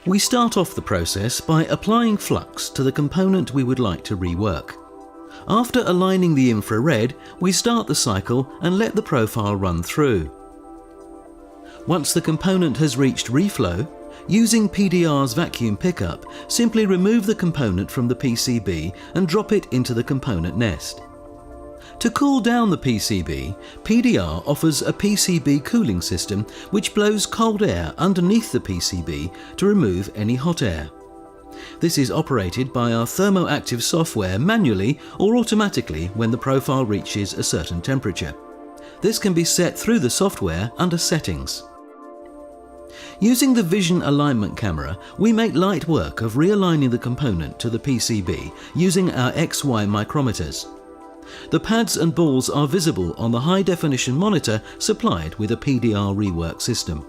We start off the process by applying flux to the component we would like to rework. After aligning the infrared, we start the cycle and let the profile run through. Once the component has reached reflow, using PDR's vacuum pickup, simply remove the component from the PCB and drop it into the component nest. To cool down the PCB, PDR offers a PCB cooling system which blows cold air underneath the PCB to remove any hot air. This is operated by our thermoactive software manually or automatically when the profile reaches a certain temperature. This can be set through the software under Settings. Using the Vision Alignment camera, we make light work of realigning the component to the PCB using our XY micrometers. The pads and balls are visible on the high-definition monitor supplied with a PDR Rework system.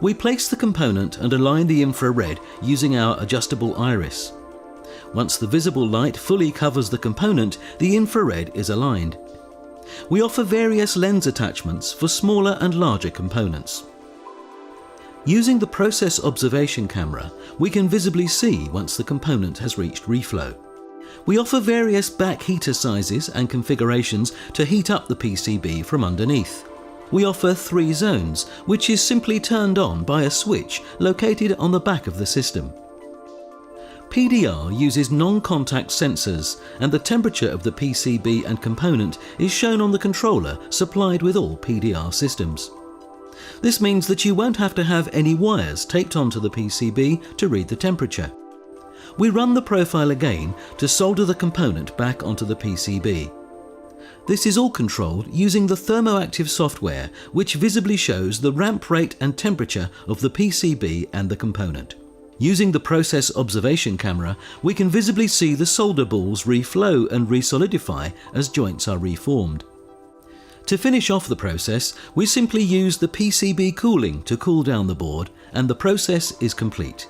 We place the component and align the infrared using our adjustable iris. Once the visible light fully covers the component, the infrared is aligned. We offer various lens attachments for smaller and larger components. Using the process observation camera, we can visibly see once the component has reached reflow. We offer various back heater sizes and configurations to heat up the PCB from underneath. We offer 3 zones, which is simply turned on by a switch located on the back of the system. PDR uses non-contact sensors, and the temperature of the PCB and component is shown on the controller supplied with all PDR systems. This means that you won't have to have any wires taped onto the PCB to read the temperature. We run the profile again to solder the component back onto the PCB. This is all controlled using the thermoactive software, which visibly shows the ramp rate and temperature of the PCB and the component. Using the process observation camera, we can visibly see the solder balls reflow and resolidify as joints are reformed. To finish off the process, we simply use the PCB cooling to cool down the board, and the process is complete.